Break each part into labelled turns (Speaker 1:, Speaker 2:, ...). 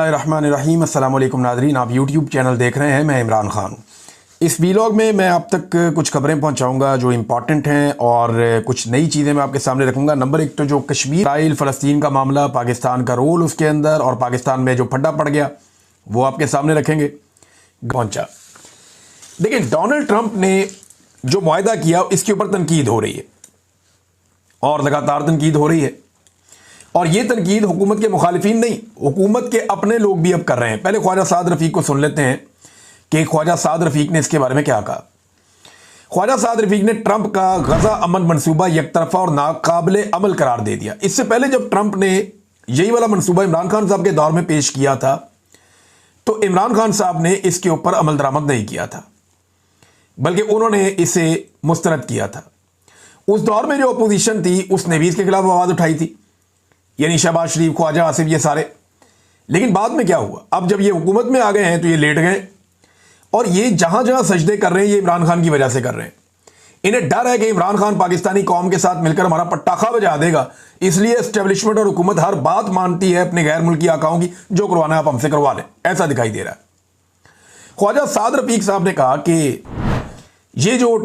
Speaker 1: बिस्मिल्लाहिर्रहमानिर्रहीम। अस्सलाम वालेकुम नाज़रीन, आप यूट्यूब चैनल देख रहे हैं। मैं इमरान खान। इस वीलॉग में मैं आप तक कुछ खबरें पहुंचाऊंगा जो इम्पॉर्टेंट हैं और कुछ नई चीज़ें मैं आपके सामने रखूंगा। नंबर एक तो जो कश्मीर, इसराइल, फ़लस्तीन का मामला, पाकिस्तान का रोल उसके अंदर और पाकिस्तान में जो फड्डा पड़ गया वो आपके सामने रखेंगे। पहुंचा देखिए, डोनाल्ड ट्रंप ने जो मुआहदा किया इसके ऊपर तनकीद हो रही है और लगातार तनकीद हो रही है। और ये तनकीद हुकूमत के मुखालिफिन नहीं, हुकूमत के अपने लोग भी अब कर रहे हैं। पहले ख्वाजा साद रफ़ीक को सुन लेते हैं कि ख्वाजा साद रफ़ीक ने इसके बारे में क्या कहा। ख्वाजा साद रफ़ीक ने ट्रंप का गजा अमन मनसूबा यकतरफा और नाकाबिले अमल करार दे दिया। इससे पहले जब ट्रंप ने यही वाला मनसूबा इमरान खान साहब के दौर में पेश किया था तो इमरान खान साहब ने इसके ऊपर अमल दरामद नहीं किया था, बल्कि उन्होंने इसे मुस्तरद किया था। उस दौर में जो अपोजिशन थी उसने भी इसके खिलाफ आवाज़ उठाई थी, यानी शहबाज शरीफ, ख्वाजा आसिफ, ये सारे। लेकिन बाद में क्या हुआ, अब जब ये हुकूमत में आ गए हैं तो ये लेट गए और ये जहां जहां सजदे कर रहे हैं ये इमरान खान की वजह से कर रहे हैं। इन्हें डर है कि इमरान खान पाकिस्तानी कौम के साथ मिलकर हमारा पटाखा बजा देगा, इसलिए एस्टेब्लिशमेंट और हुकूमत हर बात मानती है अपने गैर मुल्की आकाओं की। जो करवाना है आप हमसे करवा लें, ऐसा दिखाई दे रहा है। ख्वाजा साद रफ़ीक साहब ने कहा कि ये जो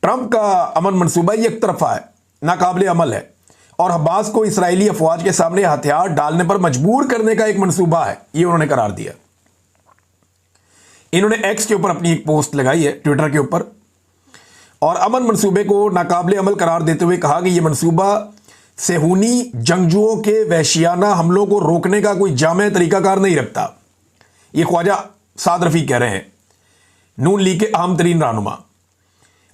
Speaker 1: ट्रंप का अमन मनसूबा ये एक तरफा है, नाकाबिले अमल है और हमास को इसराइली अफवाज के सामने हथियार डालने पर मजबूर करने का एक मंसूबा है, ये उन्होंने करार दिया। इन्होंने एक्स के ऊपर अपनी एक पोस्ट लगाई है, ट्विटर के ऊपर, और अमन मंसूबे को नाकाबिले अमल करार देते हुए कहा कि यह मंसूबा सेहूनी जंगजुओं के वहशियाना हमलों को रोकने का कोई जामे तरीकाकार नहीं रखता। यह ख्वाजा साद रफ़ीक कह रहे हैं, नून लीग के अहम तरीन रहनुमा।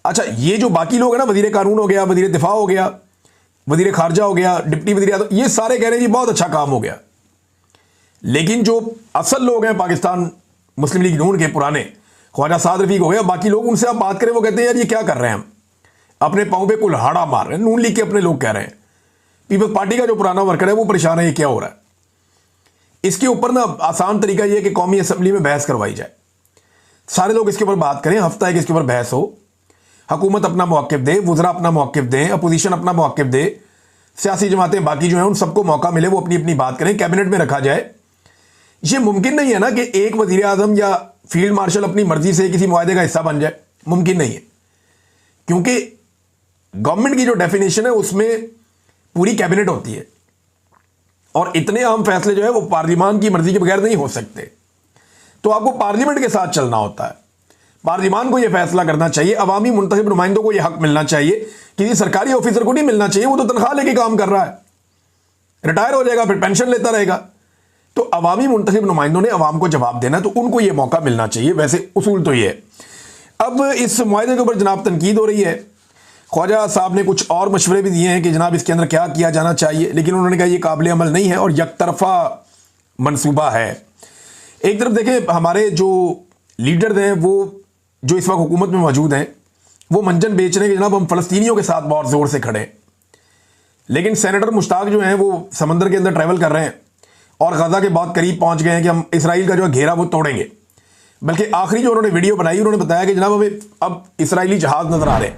Speaker 1: अच्छा, ये जो बाकी लोग हैं ना, वजीर कानून हो गया, वजीर दिफा हो गया, वजीर खारजा हो गया, डिप्टी वजीर आज़म, ये सारे कह रहे हैं जी बहुत अच्छा काम हो गया। लेकिन जो असल लोग हैं पाकिस्तान मुस्लिम लीग नून के पुराने, ख्वाजा साद रफ़ीक हो गया, बाकी लोग, उनसे आप बात करें वो कहते हैं यार ये क्या कर रहे हैं, हम अपने पाँव पे कुल्हाड़ा मार रहे हैं। नून लीग के अपने लोग कह रहे हैं, पीपल्स पार्टी का जो पुराना वर्कर है वो परेशान है, ये क्या हो रहा है। इसके ऊपर ना आसान तरीका ये है कि कौमी असम्बली में बहस करवाई जाए, सारे लोग इसके ऊपर बात करें, हफ्ता है कि इसके ऊपर बहस हो, हुकूमत अपना मौक़िफ़ दे, वज़रा अपना मौक़िफ़ दें, अपोजिशन अपना मौक़िफ़ दे, सियासी जमातें बाकी जो हैं उन सबको मौका मिले, वो अपनी अपनी बात करें, कैबिनेट में रखा जाए। ये मुमकिन नहीं है ना कि एक वज़ीर आज़म या फील्ड मार्शल अपनी मर्जी से किसी मुआहदे का हिस्सा बन जाए, मुमकिन नहीं है, क्योंकि गवर्नमेंट की जो डेफिनेशन है उसमें पूरी कैबिनेट होती है और इतने अहम फैसले जो है वो पार्लियामान की मर्जी के बगैर नहीं हो सकते। तो आपको पार्लियामेंट के साथ चलना होता है, पार्लियामान को यह फैसला करना चाहिए, अवामी मुंतखब नुमाइंदों को यह हक मिलना चाहिए, किसी सरकारी ऑफिसर को नहीं मिलना चाहिए। वो तो तनख्वाह लेके काम कर रहा है, रिटायर हो जाएगा फिर पेंशन लेता रहेगा। तो अवामी मुंतखब नुमाइंदों ने अवाम को जवाब देना, तो उनको यह मौका मिलना चाहिए। वैसे उसूल तो ये है। अब इस मुआहदे के ऊपर जनाब तनकीद हो रही है। ख्वाजा साहब ने कुछ और मशवरे भी दिए हैं कि जनाब इसके अंदर क्या किया जाना चाहिए, लेकिन उन्होंने कहा यह काबिल अमल नहीं है और यकतरफा मनसूबा है। एक तरफ देखें, हमारे जो लीडर हैं वो जो इस वक्त हुकूमत में मौजूद हैं वो मंजन बेच रहे हैं कि जनाब हम फ़लस्तीनियों के साथ बहुत ज़ोर से खड़े हैं, लेकिन सेनेटर मुश्ताक जो हैं वो समंदर के अंदर ट्रैवल कर रहे हैं और गजा के बहुत करीब पहुंच गए हैं कि हम इसराइल का जो घेरा वो तोड़ेंगे। बल्कि आखिरी जो उन्होंने वीडियो बनाई उन्होंने बताया कि जनाब हमें अब इसराइली जहाज़ नज़र आ रहे हैं,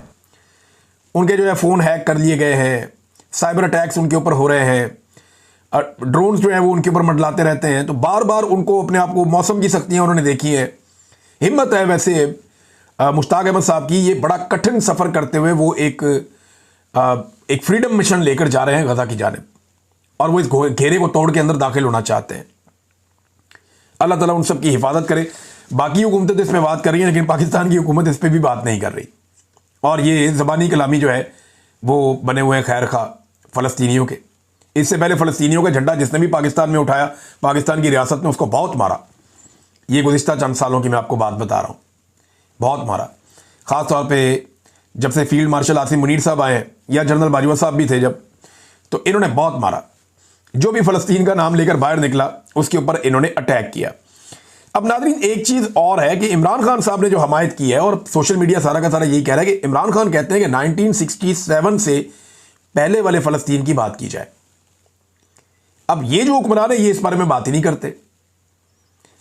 Speaker 1: उनके जो है फ़ोन हैक कर लिए गए हैं, साइबर अटैक्स उनके ऊपर हो रहे हैं, ड्रोन्स जो हैं वो उनके ऊपर मंडलाते रहते हैं। तो बार बार उनको अपने आप को, मौसम की सख्तियाँ उन्होंने देखी है। हिम्मत है वैसे मुश्ताक अहमद साहब की, ये बड़ा कठिन सफ़र करते हुए वो एक फ्रीडम मिशन लेकर जा रहे हैं गजा की जानिब और वो इस घेरे को तोड़ के अंदर दाखिल होना चाहते हैं। अल्लाह ताला उन सब की हिफाजत करे। बाकी हुकूमतें तो इस पर बात कर रही हैं, लेकिन पाकिस्तान की हुकूमत इस पर भी बात नहीं कर रही और ये ज़बानी कलामी जो है वो बने हुए हैं खैर खा फ़लस्तीनियों के। इससे पहले फ़लस्तीनियों का झंडा जिसने भी पाकिस्तान में उठाया, पाकिस्तान की रियासत ने उसको बहुत मारा। ये गुज़िश्ता चंद सालों की मैं आपको बात बता रहा हूँ, बहुत मारा। ख़ास तौर पे जब से फील्ड मार्शल आसिम मुनीर साहब आए या जनरल बाजवा साहब भी थे जब, तो इन्होंने बहुत मारा। जो भी फ़लस्तीन का नाम लेकर बाहर निकला उसके ऊपर इन्होंने अटैक किया। अब नाज़रीन, एक चीज़ और है कि इमरान खान साहब ने जो हमायत की है, और सोशल मीडिया सारा का सारा यही कह रहा है कि इमरान खान कहते हैं कि 1967 से पहले वाले फ़लस्तीन की बात की जाए। अब ये जो हुक्मरान है ये इस बारे में बात ही नहीं करते।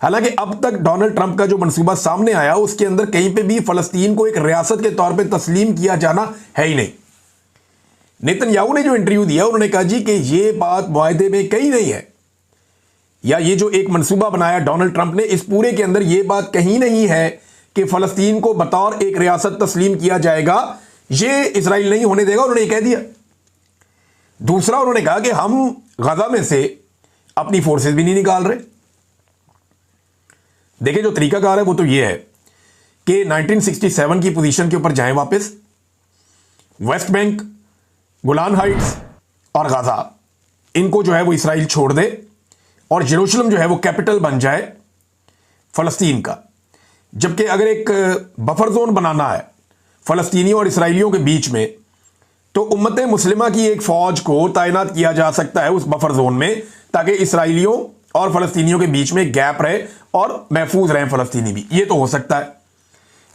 Speaker 1: हालांकि अब तक डोनाल्ड ट्रंप का जो मंसूबा सामने आया उसके अंदर कहीं पे भी फ़लस्तीन को एक रियासत के तौर पे तस्लीम किया जाना है ही नहीं। नेतन्याहू ने जो इंटरव्यू दिया उन्होंने कहा जी कि ये बात मुआहदे में कहीं नहीं है, या ये जो एक मंसूबा बनाया डोनाल्ड ट्रंप ने, इस पूरे के अंदर ये बात कहीं नहीं है कि फलस्तीन को बतौर एक रियासत तस्लीम किया जाएगा। ये इसराइल नहीं होने देगा, उन्होंने ये कह दिया। दूसरा, उन्होंने कहा कि हम गजा में से अपनी फोर्सेस भी नहीं निकाल रहे। देखिए, जो तरीकाकार है वो तो ये है कि 1967 की पोजीशन के ऊपर जाएं वापस। वेस्ट बैंक, गोलान हाइट्स और गाजा, इनको जो है वो इसराइल छोड़ दे और जेरूशलम जो है वो कैपिटल बन जाए फलस्तीन का। जबकि अगर एक बफर जोन बनाना है फलस्तीनियों और इसराइलियों के बीच में, तो उम्मत मुस्लिमा की एक फौज को तैनात किया जा सकता है उस बफर जोन में, ताकि इसराइलियों और फलस्तीनियों के बीच में गैप रहे और महफूज रहें फलस्तीनी भी। ये तो हो सकता है,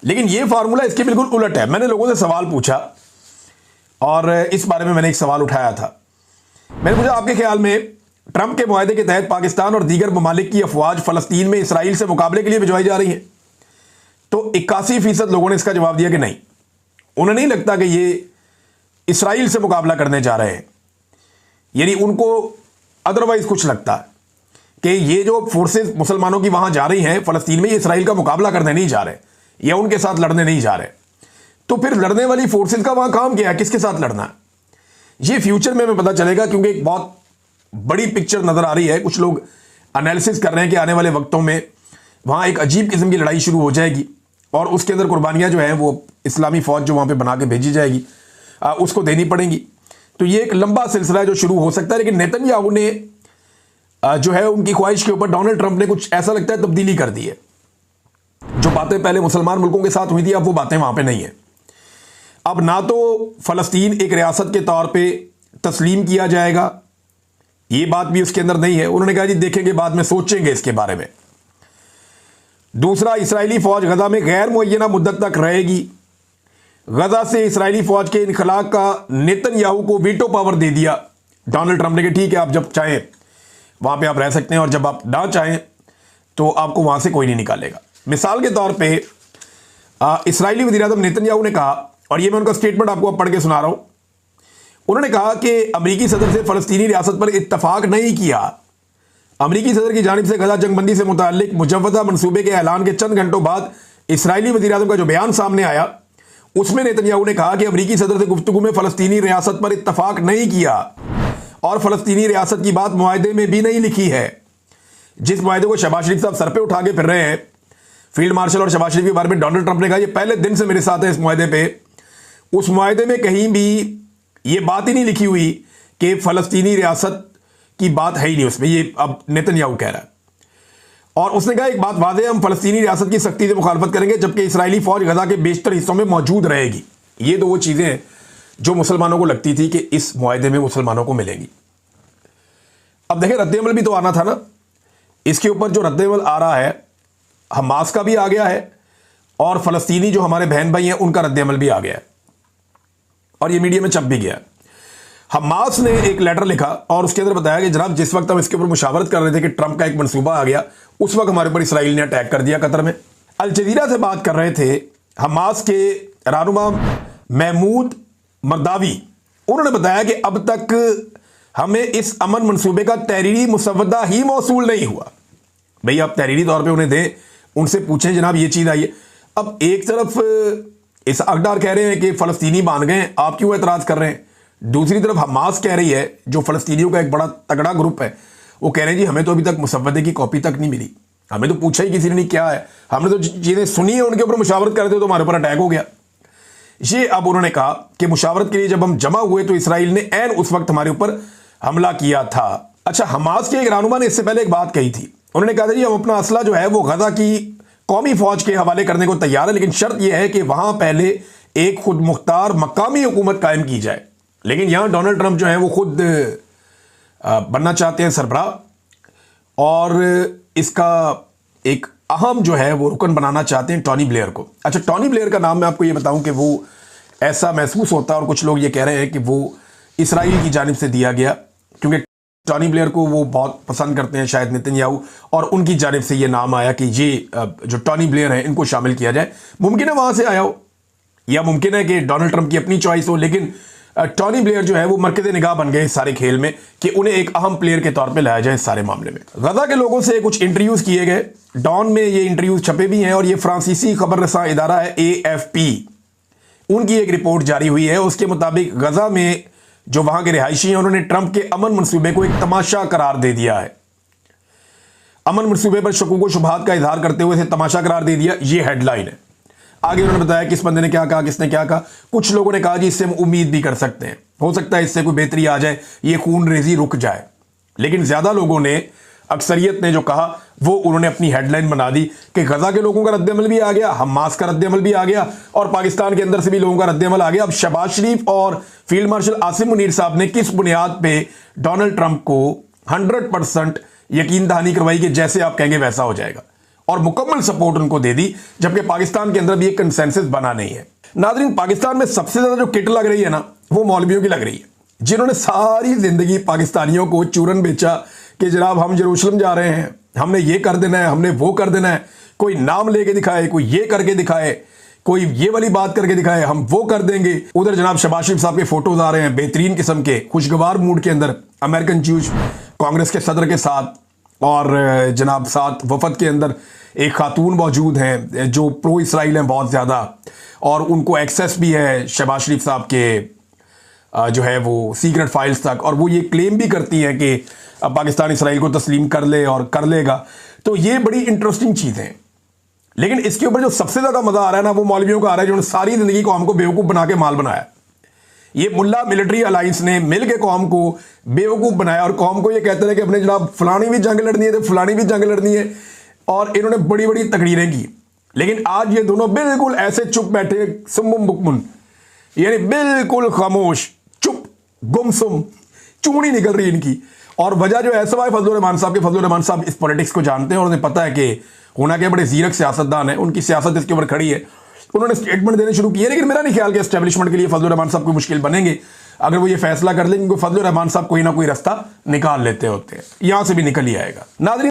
Speaker 1: लेकिन ये फार्मूला इसके बिल्कुल उलट है। मैंने लोगों से सवाल पूछा और इस बारे में मैंने एक सवाल उठाया था। मैंने पूछा, आपके ख्याल में ट्रंप के मुआहदे के तहत पाकिस्तान और दीगर ममालिक की अफवाज फलस्तीन में इसराइल से मुकाबले के लिए भिजवाई जा रही है? तो 81% लोगों ने इसका जवाब दिया कि नहीं, उन्हें नहीं लगता कि ये इसराइल से मुकाबला करने जा रहे हैं। यानी उनको अदरवाइज कुछ लगता है कि ये जो फोर्सेस मुसलमानों की वहां जा रही हैं फलस्तीन में, ये इसराइल का मुकाबला करने नहीं जा रहे या उनके साथ लड़ने नहीं जा रहे। तो फिर लड़ने वाली फोर्सेस का वहां काम क्या है, किसके साथ लड़ना है? ये फ्यूचर में हमें पता चलेगा, क्योंकि एक बहुत बड़ी पिक्चर नजर आ रही है। कुछ लोग एनालिसिस कर रहे हैं कि आने वाले वक्तों में वहां एक अजीब किस्म की लड़ाई शुरू हो जाएगी और उसके अंदर कुर्बानियां जो हैं वो इस्लामी फौज जो वहां पे बना के भेजी जाएगी उसको देनी पड़ेगी। तो ये एक लंबा सिलसिला है जो शुरू हो सकता है। लेकिन नेतन्याहू ने जो है उनकी ख्वाहिश के ऊपर डोनाल्ड ट्रंप ने कुछ ऐसा लगता है तब्दीली कर दी है। जो बातें पहले मुसलमान मुल्कों के साथ हुई थी, अब वो बातें वहां पे नहीं है। अब ना तो फलस्तीन एक रियासत के तौर पे तस्लीम किया जाएगा, ये बात भी उसके अंदर नहीं है। उन्होंने कहा जी देखेंगे, बाद में सोचेंगे इसके बारे में। दूसरा, इसराइली फौज गजा में गैर मुअय्यना मुद्दत तक रहेगी। गजा से इसराइली फौज के इनखला का नेतन्याहू को वीटो पावर दे दिया डोनाल्ड ट्रंप ने कि ठीक है, आप जब चाहें वहां पे आप रह सकते हैं और जब आप ना चाहें तो आपको वहां से कोई नहीं निकालेगा। मिसाल के तौर पे इसराइली वज़ीर-ए-आज़म नेतन्याहू ने कहा, और ये मैं उनका स्टेटमेंट आपको अब पढ़ के सुना रहा हूं। उन्होंने कहा कि अमेरिकी सदर से फलस्तीनी रियासत पर इत्तफाक नहीं किया। अमेरिकी सदर की जानिब से गजा जंगबंदी से मुताल्लिक मुजव्वदा मंसूबे के ऐलान के चंद घंटों बाद इसराइली वज़ीर-ए-आज़म का जो बयान सामने आया, उसमें नेतन्याहू ने कहा कि अमेरिकी सदर से गुफ्तगू में फलस्तीनी रियासत पर इत्तफाक नहीं किया और फलस्तीनी रियासत की बात मुआहदे में भी नहीं लिखी है। जिस मुआहदे को शहबाज शरीफ साहब सर पे उठा के फिर रहे हैं, फील्ड मार्शल और शहबाज शरीफ के बारे में डोनाल्ड ट्रंप ने कहा ये पहले दिन से मेरे साथ है इस मुआहदे पे, उस मुआहदे में कहीं भी ये बात ही नहीं लिखी हुई कि फलस्तीनी रियासत की बात है ही नहीं उसमें। ये अब नेतन्याहू कह रहा है। और उसने कहा एक बात वाज़ेह है, हम फलस्तीनी रियासत की सख्ती से मुखालफत करेंगे जबकि इसराइली फौज गजा के बेशतर हिस्सों में मौजूद रहेगी। ये दो वो चीज़ें हैं जो मुसलमानों को लगती थी कि इस मुआहदे में मुसलमानों को मिलेंगी। अब देखिए, रद्द-ए-अमल भी तो आना था ना। इसके ऊपर जो रद्द-ए-अमल आ रहा है, हमास का भी आ गया है और फलस्तीनी जो हमारे बहन भाई हैं उनका रद्द-ए-अमल भी आ गया है और ये मीडिया में छप भी गया। हमास ने एक लेटर लिखा और उसके अंदर बताया कि जनाब, जिस वक्त हम इसके ऊपर मुशावरत कर रहे थे कि ट्रंप का एक मंसूबा आ गया, उस वक्त हमारे ऊपर इसराइल ने अटैक कर दिया कतर में। अल जज़ीरा से बात कर रहे थे हमास के रहनुमा महमूद मरदावी। उन्होंने बताया कि अब तक हमें इस अमन मंसूबे का तहरीरी मुसवदा ही मौसूल नहीं हुआ। भाई आप तहरीरी तौर पे उन्हें दें, उनसे पूछें जनाब ये चीज़ आई है। अब एक तरफ इस अकडार कह रहे हैं कि फ़लस्तीनी मान गए, आप क्यों एतराज़ कर रहे हैं? दूसरी तरफ हमास कह रही है, जो फ़लस्तीनियों का एक बड़ा तगड़ा ग्रुप है, वो कह रहे हैं जी हमें तो अभी तक मुसवदे की कॉपी तक नहीं मिली, हमें तो पूछा ही किसी ने नहीं क्या है, हमने तो चीज़ें सुनी है, उनके ऊपर मुशावरत कर रहे थे तो हमारे ऊपर अटैक हो गया। ये अब उन्होंने कहा कि मुशावरत के लिए जब हम जमा हुए तो इसराइल ने ऐन उस वक्त हमारे ऊपर हमला किया था। अच्छा, हमास के एक रहनुमा ने इससे पहले एक बात कही थी। उन्होंने कहा था जी हम अपना असला जो है वो गजा की कौमी फौज के हवाले करने को तैयार है, लेकिन शर्त यह है कि वहां पहले एक खुद मुख्तार मकामी हुकूमत कायम की जाए। लेकिन यहां डोनाल्ड ट्रंप जो है वो खुद बनना चाहते हैं सरबराह और इसका एक अहम जो है वो रुकन बनाना चाहते हैं टोनी ब्लेयर को। अच्छा, टोनी ब्लेयर का नाम मैं आपको ये बताऊं कि वो ऐसा महसूस होता है और कुछ लोग ये कह रहे हैं कि वो इसराइल की जानिब से दिया गया, क्योंकि टोनी ब्लेयर को वो बहुत पसंद करते हैं शायद नेतन्याहू, और उनकी जानिब से ये नाम आया कि ये जो टोनी ब्लेयर है इनको शामिल किया जाए। मुमकिन है वहां से आया हो या मुमकिन है कि डोनाल्ड ट्रंप की अपनी चॉइस हो, लेकिन टॉनी ब्लेयर जो है वो मरकज़े निगाह बन गए इस सारे खेल में कि उन्हें एक अहम प्लेयर के तौर पे लाया जाए इस सारे मामले में। गजा के लोगों से कुछ इंटरव्यूज किए गए, डॉन में ये इंटरव्यूज छपे भी हैं और ये फ्रांसीसी खबर रसां इदारा है AFP, उनकी एक रिपोर्ट जारी हुई है। उसके मुताबिक गजा में जो वहां के रिहायशी हैं उन्होंने ट्रंप के अमन मंसूबे को एक तमाशा करार दे दिया है। अमन मंसूबे पर शकूक व शुबहात का इजहार करते हुए इसे तमाशा करार दे दिया, ये हेडलाइन है। आगे उन्होंने बताया किस बंदे ने क्या कहा, किसने क्या कहा। कुछ लोगों ने कहा जी इससे हम उम्मीद भी कर सकते हैं, हो सकता है इससे कोई बेहतरी आ जाए, ये खून रेजी रुक जाए। लेकिन ज्यादा लोगों ने, अक्सरियत ने जो कहा वो उन्होंने अपनी हेडलाइन बना दी कि गजा के लोगों का रद्दमल भी आ गया, हमास का रद्दमल भी आ गया और पाकिस्तान के अंदर से भी लोगों का रद्दमल आ गया। अब शहबाज शरीफ और फील्ड मार्शल आसिम मुनीर साहब ने किस बुनियाद पे डोनाल्ड ट्रंप को 100% यकीन दहानी करवाई कि जैसे आप कहेंगे वैसा हो जाएगा, और मुकम्मल सपोर्ट उनको दे दी, जबकि पाकिस्तान के अंदर भी एक कंसेंसस बना नहीं है। नाज़रीन, पाकिस्तान में सबसे ज्यादा जो किट लग रही है ना, वो मौलवियों की लग रही है, जिन्होंने सारी जिंदगी पाकिस्तानियों को चूरन बेचा कि जनाब हम यरूशलेम जा रहे हैं, हमने ये कर देना है, हमने वो कर देना है। कोई नाम लेके दिखाए, कोई ये करके दिखाए, कोई ये वाली बात करके दिखाए, हम वो कर देंगे। उधर जनाब शहबाज शरीफ साहब के फोटोज आ रहे हैं बेहतरीन किस्म के, खुशगवार मूड के अंदर, अमेरिकन जूश कांग्रेस के सदर के साथ, और जनाब साथ वफद के अंदर एक खातून मौजूद हैं जो प्रो इसराइल हैं बहुत ज़्यादा, और उनको एक्सेस भी है शहबाज शरीफ साहब के जो है वो सीक्रेट फाइल्स तक, और वो ये क्लेम भी करती हैं कि पाकिस्तान इसराइल को तस्लीम कर ले और कर लेगा। तो ये बड़ी इंटरेस्टिंग चीज़ है। लेकिन इसके ऊपर जो सबसे ज़्यादा मज़ा आ रहा है ना, वो मौलवियों का आ रहा है जिन्होंने सारी ज़िंदगी कौम को बेवकूफ़ बना के माल बनाया। ये मुल्ला मिलिट्री अलायंस ने मिल के कौम को बेवकूफ़ बनाया और कौम को ये कहते हैं कि अपने जनाब फलानी भी जंग लड़नी है तो फलानी भी जंग लड़नी है, और इन्होंने बड़ी बड़ी तकरीरें की। लेकिन आज ये दोनों बिल्कुल ऐसे चुप बैठे, सुम्मुम बुकमुन, यानी बिल्कुल खामोश, चुप, गुमसुम, चूड़ी निकल रही इनकी। और वजह जो है सवाए फजलुर रहमान साहब के, फजलुर रहमान साहब इस पॉलिटिक्स को जानते हैं और उन्हें पता है कि होना के बड़े जीरक सियासतदान है, उनकी सियासत इसके ऊपर खड़ी है। उन्होंने स्टेटमेंट देने शुरू किए, लेकिन मेरा नहीं ख्याल कि एस्टेब्लिशमेंट के लिए फजलुर रहमान साहब कोई मुश्किल बनेंगे अगर वो ये फैसला कर लेंगे। फजलुर रहमान साहब कोई ना कोई रास्ता निकाल लेते होते हैं, यहां से भी निकल ही आएगा। नाज़रीन,